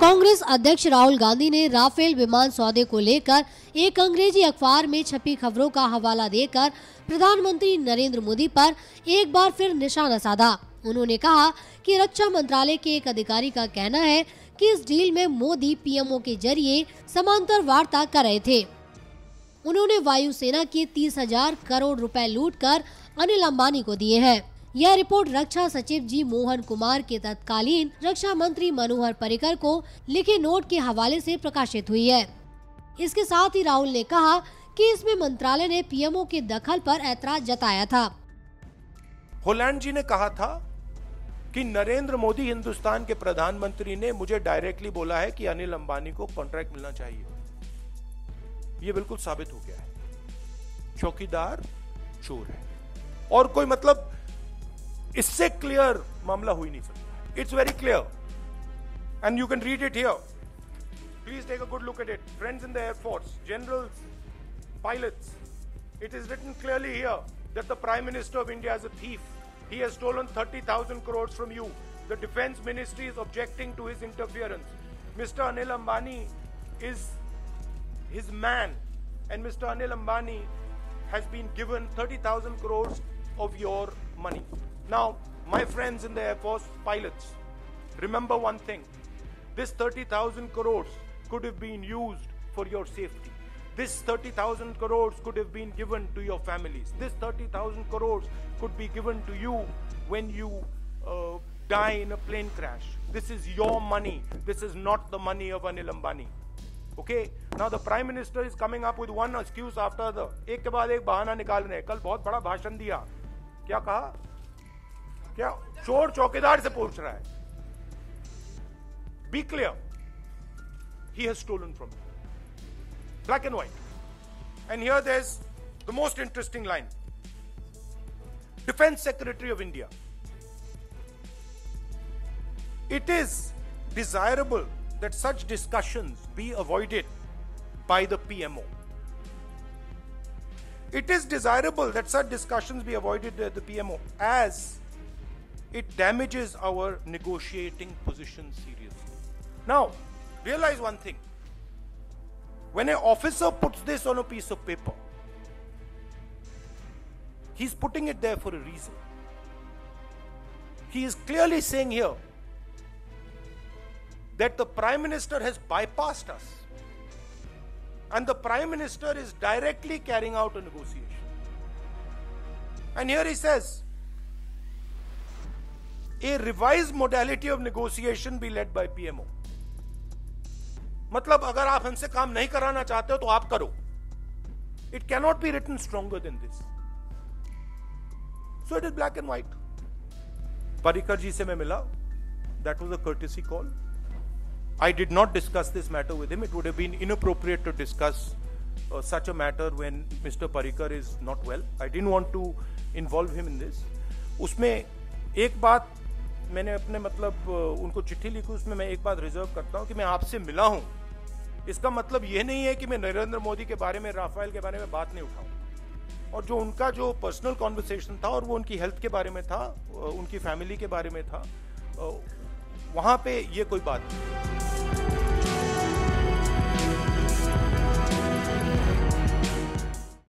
कांग्रेस अध्यक्ष राहुल गांधी ने राफेल विमान सौदे को लेकर एक अंग्रेजी अखबार में छपी खबरों का हवाला देकर प्रधानमंत्री नरेंद्र मोदी पर एक बार फिर निशाना साधा। उन्होंने कहा कि रक्षा मंत्रालय के एक अधिकारी का कहना है कि इस डील में मोदी पीएमओ के जरिए समांतर वार्ता कर रहे थे। उन्होंने वायुसेना के 30,000 करोड़ रुपए लूटकर अनिल अंबानी को दिए हैं। यह रिपोर्ट रक्षा सचिव जी मोहन कुमार के तत्कालीन रक्षा मंत्री मनोहर पर्रिकर को लिखे नोट के हवाले से प्रकाशित हुई है। इसके साथ ही राहुल ने कहा कि इसमें मंत्रालय ने पीएमओ के दखल पर ऐतराज जताया था। होलैंड जी ने कहा था कि नरेंद्र मोदी हिंदुस्तान के प्रधानमंत्री ने मुझे डायरेक्टली बोला है कि अनिल अंबानी को कॉन्ट्रैक्ट मिलना चाहिए। यह बिल्कुल साबित हो गया है, चौकीदार चोर है। और कोई मतलब इससे क्लियर मामला हो ही नहीं सकता। It's very clear and you can read it here. Please take a good look at it. Friends in the air force, generals, pilots, it is written clearly here that the Prime Minister of India is a thief. He has stolen 30,000 crores from you. The Defense Ministry is objecting to his interference. Mr. Anil Ambani is his man, and Mr. Anil Ambani has been given 30,000 crores of your money. Now, my friends in the Air Force, pilots, remember one thing. This 30,000 crores could have been used for your safety. This 30,000 crores could have been given to your families. This 30,000 crores could be given to you when you die in a plane crash. This is your money. This is not the money of Anil Ambani. Okay? Now the Prime Minister is coming up with one excuse after the. एक के बाद एक बहाना निकाल रहे हैं। कल बहुत बड़ा भाषण दिया। क्या कहा? क्या चोर चौकीदार से पूछ रहा है? Be clear. He has stolen from you. Black and white. And here there's the most interesting line. Defense Secretary of India. It is desirable that such discussions be avoided by the PMO. It is desirable that such discussions be avoided by the PMO as it damages our negotiating position seriously. Now, realize one thing. When an officer puts this on a piece of paper, he's putting it there for a reason. He is clearly saying here that the Prime Minister has bypassed us and the Prime Minister is directly carrying out a negotiation. And here he says, a revised modality of negotiation be led by PMO. मतलब अगर आप हमसे काम नहीं कराना चाहते हो तो आप करो. It cannot be written stronger than this. So it is black and white. Parrikar जी से मैं मिला. That was a courtesy call. I did not discuss this matter with him. It would have been inappropriate to discuss such a matter when Mr. Parrikar is not well. I didn't want to involve him in this. उसमें एक बात मैंने अपने मतलब उनको चिट्ठी लिखी, उसमें मैं एक बात रिजर्व करता हूं कि मैं आपसे मिला हूं. इसका मतलब यह नहीं है कि मैं नरेंद्र मोदी के बारे में, राफेल के बारे में बात नहीं उठाऊं. और जो उनका जो पर्सनल कॉन्वर्सेशन था और वो उनकी हेल्थ के बारे में था, उनकी फैमिली के बारे में था, वहां पे ये कोई बात नहीं.